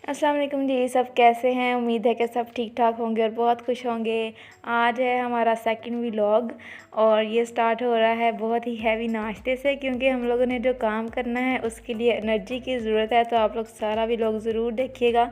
अस्सलाम वालेकुम जी। सब कैसे हैं? उम्मीद है कि सब ठीक ठाक होंगे और बहुत खुश होंगे। आज है हमारा सेकंड व्लॉग और ये स्टार्ट हो रहा है बहुत ही हैवी नाश्ते से, क्योंकि हम लोगों ने जो काम करना है उसके लिए एनर्जी की ज़रूरत है। तो आप लोग सारा व्लॉग ज़रूर देखिएगा।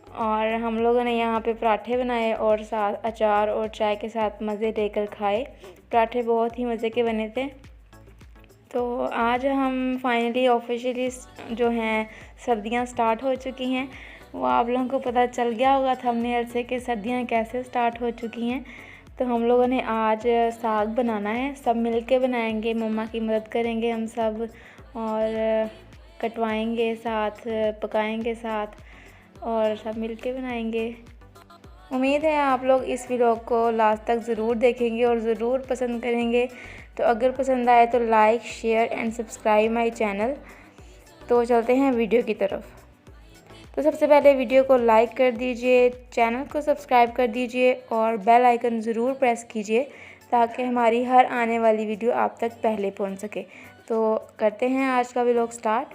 और हम लोगों ने यहाँ पे पराठे बनाए और साथ अचार और चाय के साथ मज़े लेकर खाए। पराठे बहुत ही मज़े के बने थे। तो आज हम फाइनली ऑफिशियली जो हैं सर्दियां स्टार्ट हो चुकी हैं, वो आप लोगों को पता चल गया होगा थंबनेल से कि सर्दियां कैसे स्टार्ट हो चुकी हैं। तो हम लोगों ने आज साग बनाना है, सब मिलके बनाएंगे, मम्मा की मदद करेंगे हम सब, और कटवाएंगे साथ, पकाएंगे साथ, और सब मिलके बनाएंगे। उम्मीद है आप लोग इस व्लॉग को लास्ट तक ज़रूर देखेंगे और ज़रूर पसंद करेंगे। तो अगर पसंद आए तो like, share and subscribe my channel. तो चलते हैं वीडियो की तरफ। तो सबसे पहले वीडियो को लाइक कर दीजिए, चैनल को सब्सक्राइब कर दीजिए और बेल आइकन ज़रूर प्रेस कीजिए ताकि हमारी हर आने वाली वीडियो आप तक पहले पहुंच सके। तो करते हैं आज का व्लॉग स्टार्ट।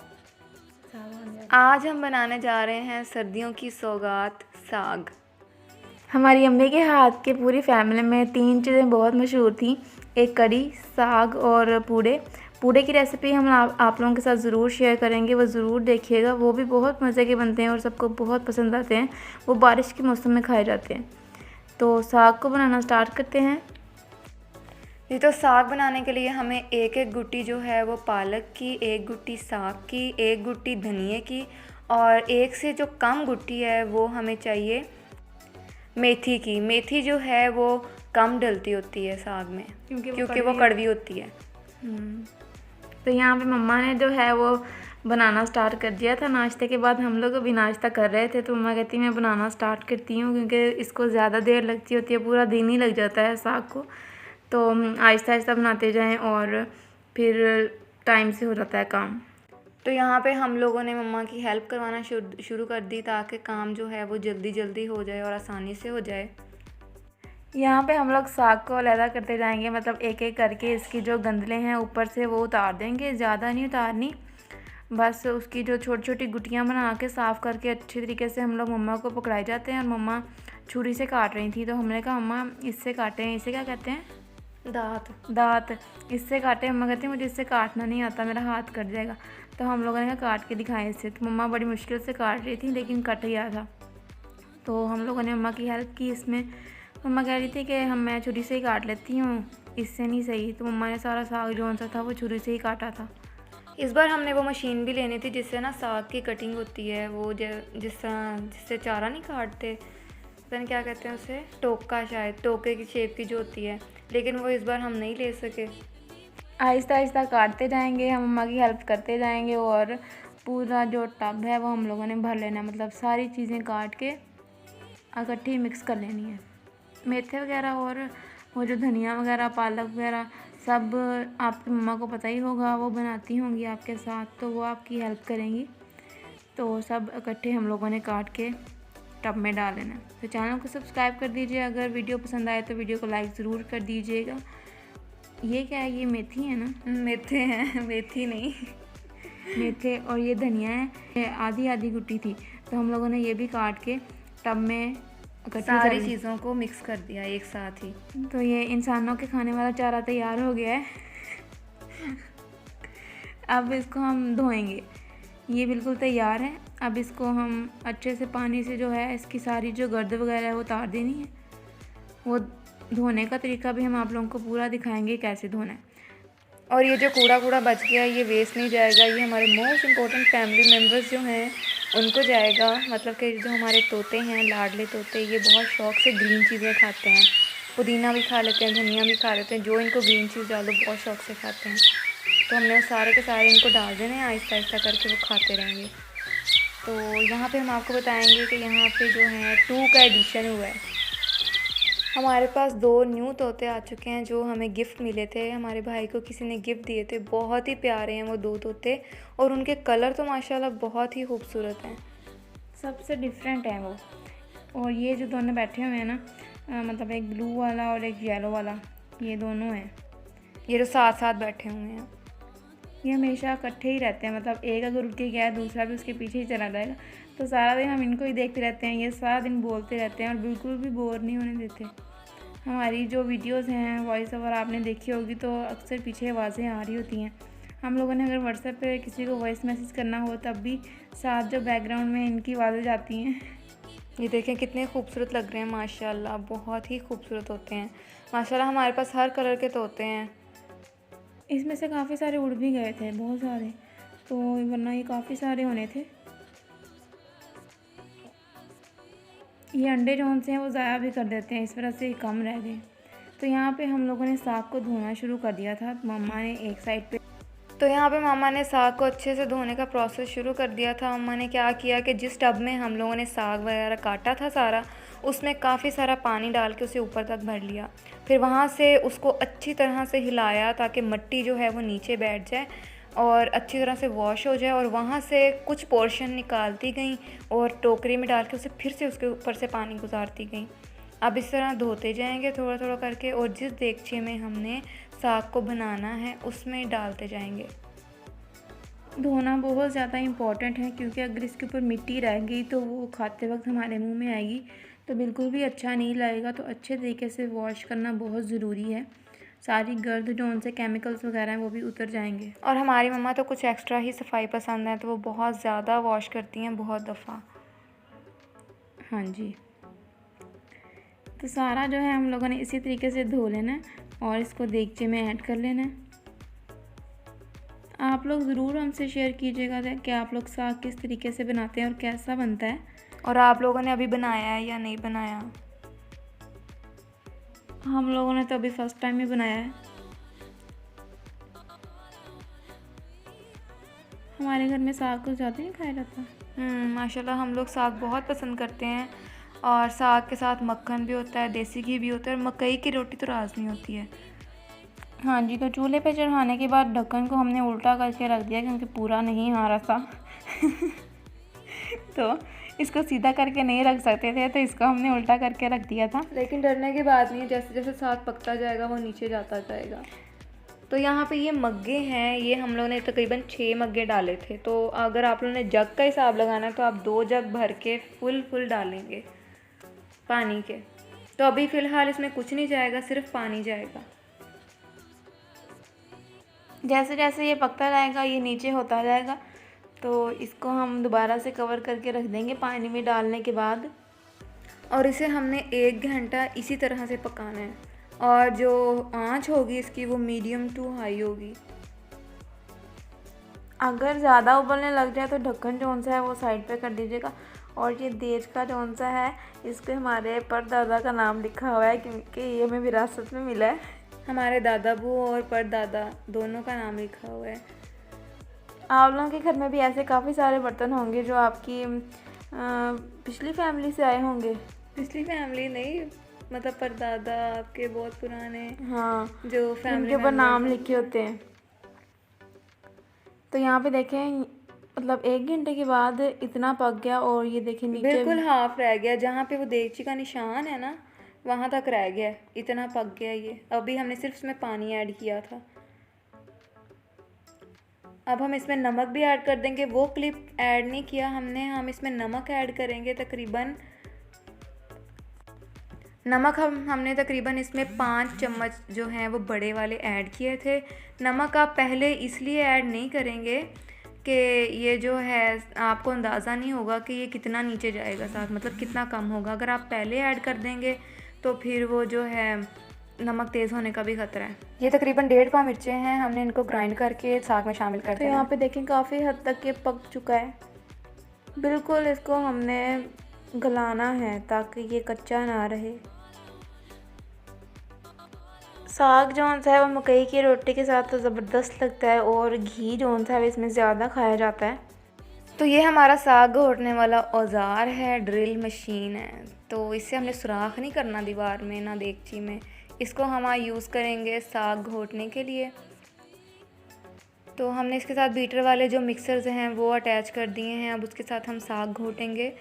आज हम बनाने जा रहे हैं सर्दियों की सौगात, साग। हमारी अम्मी के हाथ के पूरी फैमिली में 3 चीज़ें बहुत मशहूर थी, एक कड़ी, साग और पूड़े। पूड़े की रेसिपी हम आप लोगों के साथ ज़रूर शेयर करेंगे, वो ज़रूर देखिएगा। वो भी बहुत मज़े के बनते हैं और सबको बहुत पसंद आते हैं। वो बारिश के मौसम में खाए जाते हैं। तो साग को बनाना स्टार्ट करते हैं। ये तो साग बनाने के लिए हमें एक एक गुट्टी जो है वो पालक की, एक गुट्टी साग की, एक गुट्टी धनिए की, और एक से जो कम गुट्टी है वो हमें चाहिए मेथी की। मेथी जो है वो कम डलती होती है साग में, क्योंकि वो कड़वी होती है। तो यहाँ पे मम्मा ने जो है वो बनाना स्टार्ट कर दिया था। नाश्ते के बाद हम लोग अभी नाश्ता कर रहे थे, तो मम्मा कहती मैं बनाना स्टार्ट करती हूँ, क्योंकि इसको ज़्यादा देर लगती होती है, पूरा दिन ही लग जाता है साग को। तो आहिस्ता आहिस्ता बनाते जाएं और फिर टाइम से हो जाता है काम। तो यहाँ पे हम लोगों ने मम्मा की हेल्प करवाना शुरू कर दी, ताकि काम जो है वो जल्दी जल्दी हो जाए और आसानी से हो जाए। यहाँ पे हम लोग साग को अलहदा करते जाएंगे, मतलब एक एक करके इसकी जो गंदलें हैं ऊपर से वो उतार देंगे। ज़्यादा नहीं उतारनी, बस उसकी जो छोटी छोटी गुटियाँ बना के साफ़ करके अच्छी तरीके से हम लोग मम्मा को पकड़ाए जाते हैं। और मम्मा छुरी से काट रही थी, तो हमने कहा मम्मा इससे काटें। इसे क्या कहते हैं? दाँत। इससे काटे। मम्मा कहती मुझे इससे काटना नहीं आता, मेरा हाथ कट जाएगा। तो हम लोगों ने कहा काट के दिखाएं इससे। तो मम्मा बड़ी मुश्किल से काट रही थी, लेकिन कट गया था। तो हम लोगों ने मम्मा की हेल्प की इसमें। मम्मा कह रही थी कि मैं छुरी से ही काट लेती हूँ, इससे नहीं सही। तो मम्मा ने सारा साग जो सा था वो छुरी से ही काटा था। इस बार हमने वो मशीन भी लेनी थी जिससे ना साग की कटिंग होती है, वो जिससे चारा नहीं काटते, पता नहीं क्या कहते हैं उसे, टोका, शायद टोके की शेप की जो होती है, लेकिन वो इस बार हम नहीं ले सके। आहिस्ता आहिस्ता काटते जाएंगे, हम मम्मा की हेल्प करते जाएंगे, और पूरा जो टब है वो हम लोगों ने भर लेना, मतलब सारी चीज़ें काट के इकट्ठी मिक्स कर लेनी है। मेथे वगैरह और वो जो धनिया वगैरह, पालक वगैरह, सब आपकी मम्मा को पता ही होगा, वो बनाती होंगी आपके साथ, तो वो आपकी हेल्प करेंगी। तो सब इकट्ठे हम लोगों ने काट के टब में डाल लेना। तो चैनल को सब्सक्राइब कर दीजिए। अगर वीडियो पसंद आए तो वीडियो को लाइक ज़रूर कर दीजिएगा। ये क्या है? ये मेथी है ना? मेथे हैं, मेथी नहीं। मेथे और ये धनिया है। आधी आधी गुट्टी थी, तो हम लोगों ने ये भी काट के टब में सारी चीज़ों को मिक्स कर दिया एक साथ ही। तो ये इंसानों के खाने वाला चारा तैयार हो गया है। अब इसको हम धोएंगे। ये बिल्कुल तैयार है। अब इसको हम अच्छे से पानी से जो है इसकी सारी जो गर्द वगैरह है वो उतार देनी है। वो धोने का तरीका भी हम आप लोगों को पूरा दिखाएंगे कैसे धोना है। और ये जो कूड़ा बच गया ये वेस्ट नहीं जाएगा, ये हमारे मोस्ट इम्पोर्टेंट फैमिली मेम्बर्स जो हैं उनको जाएगा। मतलब कि जो हमारे तोते हैं, लाडले तोते, ये बहुत शौक़ से ग्रीन चीज़ें खाते हैं। पुदीना भी खा लेते हैं, धनिया भी खा लेते हैं, जो इनको ग्रीन चीज़ डालो बहुत शौक़ से खाते हैं। तो हमने सारे के सारे इनको डाल देने हैं, आहिस्ता आहिस्ता करके वो खाते रहेंगे। तो यहाँ पे हम आपको बताएंगे कि यहाँ पे जो है 2 का एडिशन हुआ है। हमारे पास 2 न्यू तोते आ चुके हैं जो हमें गिफ्ट मिले थे। हमारे भाई को किसी ने गिफ्ट दिए थे। बहुत ही प्यारे हैं वो 2 तोते, और उनके कलर तो माशाल्लाह बहुत ही खूबसूरत हैं, सबसे डिफरेंट हैं वो। और ये जो दोनों बैठे हुए हैं ना, मतलब एक ब्लू वाला और एक येलो वाला, ये दोनों हैं, ये जो साथ साथ बैठे हुए हैं। ये हमेशा इकट्ठे ही रहते हैं, मतलब एक अगर उठ के गया दूसरा भी उसके पीछे ही चला जाएगा। तो सारा दिन हम इनको ही देखते रहते हैं, ये सारा दिन बोलते रहते हैं और बिल्कुल भी बोर नहीं होने देते। हमारी जो वीडियोस हैं वॉइस ओवर आपने देखी होगी तो अक्सर पीछे आवाज़ें आ रही होती हैं। हम लोगों ने अगर व्हाट्सएप पे किसी को वॉइस मैसेज करना हो तब भी साथ जो बैकग्राउंड में इनकी आवाज़ें जाती हैं। ये देखें कितने खूबसूरत लग रहे हैं माशाल्लाह, बहुत ही खूबसूरत होते हैं माशाल्लाह। हमारे पास हर कलर के तोते हैं। इसमें से काफ़ी सारे उड़ भी गए थे, बहुत सारे, तो वरना ये काफ़ी सारे होने थे। ये अंडे जो से हैं वो ज़ाया भी कर देते हैं, इस वजह से कम रह गए। तो यहाँ पे हम लोगों ने साग को धोना शुरू कर दिया था। मम्मा ने एक साइड पे मामा ने साग को अच्छे से धोने का प्रोसेस शुरू कर दिया था। मम्मा ने क्या किया कि जिस टब में हम लोगों ने साग वगैरह काटा था सारा, उसमें काफ़ी सारा पानी डाल के उसे ऊपर तक भर लिया। फिर वहाँ से उसको अच्छी तरह से हिलाया ताकि मिट्टी जो है वो नीचे बैठ जाए और अच्छी तरह से वॉश हो जाए। और वहाँ से कुछ पोर्शन निकालती गई और टोकरी में डाल के उसे फिर से उसके ऊपर से पानी गुजारती गई। अब इस तरह धोते जाएंगे थोड़ा थोड़ा करके, और जिस देगचे में हमने साग को बनाना है उसमें डालते जाएंगे। धोना बहुत ज़्यादा इम्पॉर्टेंट है क्योंकि अगर इसके ऊपर मिट्टी रह गई तो वो खाते वक्त हमारे मुंह में आएगी तो बिल्कुल भी अच्छा नहीं लगेगा। तो अच्छे तरीके से वॉश करना बहुत ज़रूरी है, सारी गर्द जो उनसे केमिकल्स वगैरह हैं वो भी उतर जाएंगे। और हमारी मम्मा तो कुछ एक्स्ट्रा ही सफाई पसंद है, तो वो बहुत ज़्यादा वॉश करती हैं, बहुत दफ़ा। हाँ जी, तो सारा जो है हम लोगों ने इसी तरीके से धो लेना है और इसको देगचे में ऐड कर लेना है। आप लोग ज़रूर हमसे शेयर कीजिएगा कि आप लोग साग किस तरीके से बनाते हैं और कैसा बनता है, और आप लोगों ने अभी बनाया है या नहीं बनाया। हम लोगों ने तो अभी फर्स्ट टाइम ही बनाया है। हमारे घर में साग कुछ ज़्यादा नहीं खाया जाता। माशाल्लाह हम लोग साग बहुत पसंद करते हैं, और साग के साथ मक्खन भी होता है, देसी घी भी होता है, और मकई की रोटी तो राज नहीं होती है। हाँ जी, तो चूल्हे पे चढ़ाने के बाद ढक्कन को हमने उल्टा करके रख दिया क्योंकि पूरा नहीं आ रहा था तो इसको सीधा करके नहीं रख सकते थे, तो इसको हमने उल्टा करके रख दिया था। लेकिन डरने की बात नहीं है, जैसे जैसे साग पकता जाएगा वो नीचे जाता जाएगा। तो यहाँ पे ये मग्गे हैं, ये हम लोगों ने तकरीबन 6 मग्गे डाले थे। तो अगर आप लोगों ने जग का हिसाब लगाना है तो आप 2 जग भर के फुल डालेंगे पानी के। तो अभी फ़िलहाल इसमें कुछ नहीं जाएगा, सिर्फ पानी जाएगा। जैसे जैसे ये पकता जाएगा ये नीचे होता जाएगा, तो इसको हम दोबारा से कवर करके रख देंगे पानी में डालने के बाद। और इसे हमने 1 घंटा इसी तरह से पकाना है, और जो आंच होगी इसकी वो मीडियम टू हाई होगी। अगर ज़्यादा उबलने लग जाए तो ढक्कन जो सा है वो साइड पे कर दीजिएगा। और ये देज का जो सा है इस पर हमारे परदादा का नाम लिखा हुआ है क्योंकि ये हमें विरासत में मिला है। हमारे दादा बू और परदादा दोनों का नाम लिखा हुआ है। आप लोगों के घर में भी ऐसे काफ़ी सारे बर्तन होंगे जो आपकी पिछली फैमिली से आए होंगे। पिछली फैमिली नहीं, मतलब परदादा आपके बहुत पुराने, हाँ, जो फैमिली के ऊपर नाम लिखे होते हैं। तो यहाँ पे देखें, मतलब 1 घंटे के बाद इतना पक गया, और ये देखें नीचे बिल्कुल हाफ रह गया, जहाँ पे वो देगची का निशान है ना वहाँ तक रह गया, इतना पक गया ये। अभी हमने सिर्फ इसमें पानी ऐड किया था। अब हम इसमें नमक भी ऐड कर देंगे, वो क्लिप ऐड नहीं किया हमने, हम इसमें नमक ऐड करेंगे तकरीबन। नमक हमने तकरीबन इसमें 5 चम्मच जो हैं वो बड़े वाले ऐड किए थे। नमक आप पहले इसलिए ऐड नहीं करेंगे कि ये जो है आपको अंदाज़ा नहीं होगा कि ये कितना नीचे जाएगा साग, मतलब कितना कम होगा। अगर आप पहले ऐड कर देंगे तो फिर वो जो है नमक तेज़ होने का भी ख़तरा है। ये तकरीबन 1.5 पाव मिर्चें हैं, हमने इनको ग्राइंड करके साग में शामिल कर दिया। तो यहाँ पे देखें काफ़ी हद तक ये पक चुका है बिल्कुल। इसको हमने गलाना है ताकि ये कच्चा ना रहे। साग जो है वो मकई की रोटी के साथ तो ज़बरदस्त लगता है, और घी जो है इसमें ज़्यादा खाया जाता है। तो ये हमारा साग घोटने वाला औज़ार है, ड्रिल मशीन है। तो इससे हमने सुराख नहीं करना दीवार में ना देगची में, इसको हम यूज़ करेंगे साग घोटने के लिए। तो हमने इसके साथ बीटर वाले जो मिक्सर्स हैं वो अटैच कर दिए हैं। अब उसके साथ हम साग घोटेंगे।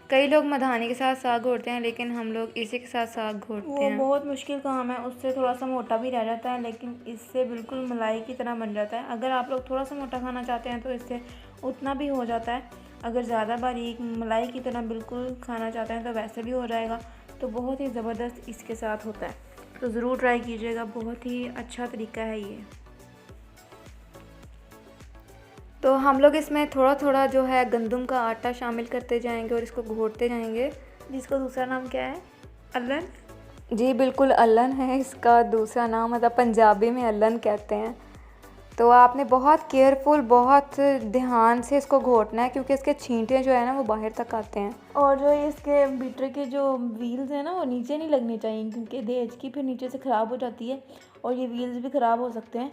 कई लोग मधानी के साथ साग घोटते हैं, लेकिन हम लोग इसी के साथ साग घोटते हैं। वो बहुत मुश्किल काम है, उससे थोड़ा सा मोटा भी रह जाता है, लेकिन इससे बिल्कुल मलाई की तरह बन जाता है। अगर आप लोग थोड़ा सा मोटा खाना चाहते हैं तो इससे उतना भी हो जाता है। अगर ज़्यादा बारीक मलाई की तरह बिल्कुल खाना चाहते हैं तो वैसे भी हो जाएगा। तो बहुत ही ज़बरदस्त इसके साथ होता है, तो ज़रूर ट्राई कीजिएगा, बहुत ही अच्छा तरीका है ये। तो हम लोग इसमें थोड़ा थोड़ा जो है गंदम का आटा शामिल करते जाएंगे और इसको घोटते जाएंगे, जिसका दूसरा नाम क्या है? अल्लन। जी बिल्कुल, अल्लन है इसका दूसरा नाम, मतलब पंजाबी में अल्लन कहते हैं। तो आपने बहुत केयरफुल, बहुत ध्यान से इसको घोटना है क्योंकि इसके छींटे जो है ना वो बाहर तक आते हैं। और जो इसके बीटर के जो व्हील्स हैं ना वो नीचे नहीं लगने चाहिए, क्योंकि दहेज की फिर नीचे से ख़राब हो जाती है और ये व्हील्स भी ख़राब हो सकते हैं।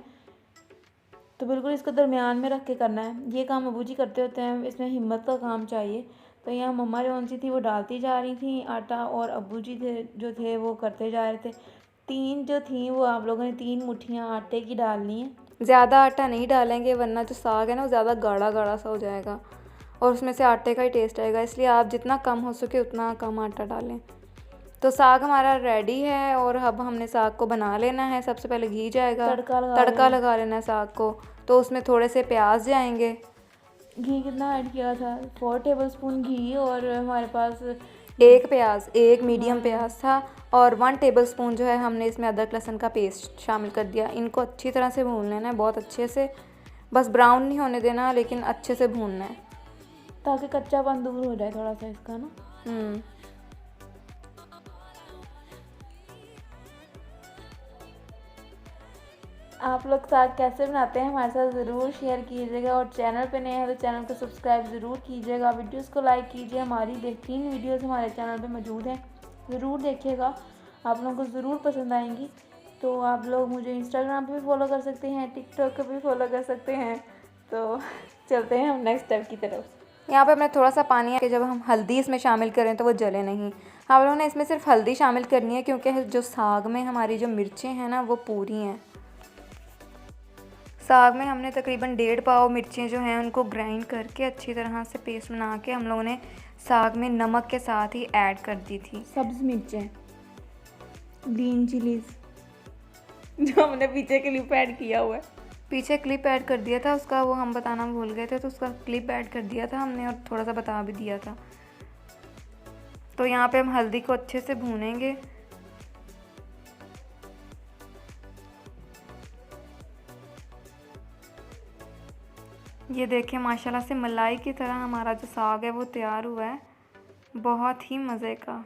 तो बिल्कुल इसको दरमियान में रख के करना है। ये काम अबू जी करते होते हैं, इसमें हिम्मत का काम चाहिए। तो यहाँ मम्मा जो सी थी वो डालती जा रही थी आटा, और अबू जी थे वो करते जा रहे थे। 3 जो थी वो आप लोगों ने 3 मुट्ठियाँ आटे की डालनी है। ज़्यादा आटा नहीं डालेंगे वरना जो साग है ना वो ज़्यादा गाढ़ा गाढ़ा सा हो जाएगा और उसमें से आटे का ही टेस्ट आएगा, इसलिए आप जितना कम हो सके उतना कम आटा डालें। तो साग हमारा रेडी है और अब हमने साग को बना लेना है। सबसे पहले घी जाएगा, तड़का लगा लेना है साग को। तो उसमें थोड़े से प्याज जाएंगे। घी कितना ऐड किया था? 4 टेबलस्पून घी, और हमारे पास एक मीडियम प्याज था, और 1 टेबलस्पून जो है हमने इसमें अदरक लहसुन का पेस्ट शामिल कर दिया। इनको अच्छी तरह से भून लेना है, बहुत अच्छे से, बस ब्राउन नहीं होने देना लेकिन अच्छे से भूनना है ताकि कच्चापन दूर हो जाए थोड़ा सा इसका ना। आप लोग साग कैसे बनाते हैं हमारे साथ ज़रूर शेयर कीजिएगा, और चैनल पे नए हैं तो चैनल को सब्सक्राइब ज़रूर कीजिएगा, वीडियोस को लाइक कीजिए। हमारी बेहतरीन वीडियोस हमारे चैनल पे मौजूद हैं, ज़रूर देखिएगा, आप लोगों को ज़रूर पसंद आएंगी। तो आप लोग मुझे इंस्टाग्राम पे भी फॉलो कर सकते हैं, टिकटॉक पे भी फॉलो कर सकते हैं। तो चलते हैं हम नेक्स्ट स्टेप की तरफ। यहाँ पे हमने थोड़ा सा पानी है कि जब हम हल्दी इसमें शामिल करें तो वो जले नहीं। हम लोगों ने इसमें सिर्फ हल्दी शामिल करनी है क्योंकि जो साग में हमारी जो मिर्चें हैं ना वो पूरी हैं। साग में हमने तकरीबन 1.5 पाव मिर्चें जो हैं उनको ग्राइंड करके अच्छी तरह से पेस्ट बना के हम लोगों ने साग में नमक के साथ ही ऐड कर दी थी। सब्ज़ मिर्चें, ग्रीन चिलीज़, जो हमने पीछे क्लिप ऐड किया हुआ है, पीछे क्लिप ऐड कर दिया था उसका, वो हम बताना भूल गए थे तो उसका क्लिप ऐड कर दिया था हमने और थोड़ा सा बता भी दिया था। तो यहाँ पे हम हल्दी को अच्छे से भूनेंगे। ये देखिए माशाल्लाह से मलाई की तरह हमारा जो साग है वो तैयार हुआ है, बहुत ही मज़े का।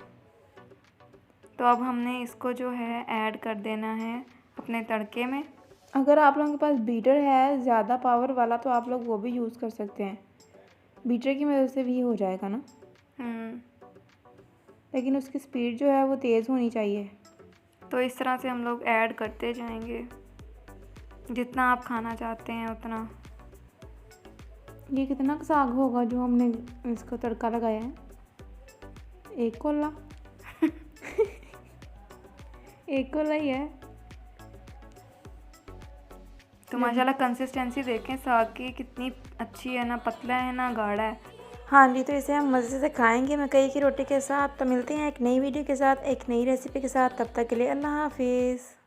तो अब हमने इसको जो है ऐड कर देना है अपने तड़के में। अगर आप लोगों के पास बीटर है ज़्यादा पावर वाला तो आप लोग वो भी यूज़ कर सकते हैं, बीटर की मदद से भी हो जाएगा ना। लेकिन उसकी स्पीड जो है वो तेज़ होनी चाहिए। तो इस तरह से हम लोग ऐड करते जाएंगे, जितना आप खाना चाहते हैं उतना। ये कितना साग होगा जो हमने इसको तड़का लगाया है? 1 कोला एक कोला ही है। तो माशाल्लाह कंसिस्टेंसी देखें साग की कितनी अच्छी है, ना पतला है ना गाढ़ा है। हाँ जी, तो इसे हम मज़े से खाएंगे मकई की रोटी के साथ। तो मिलते हैं एक नई वीडियो के साथ, एक नई रेसिपी के साथ। तब तक के लिए अल्लाह हाफिज़।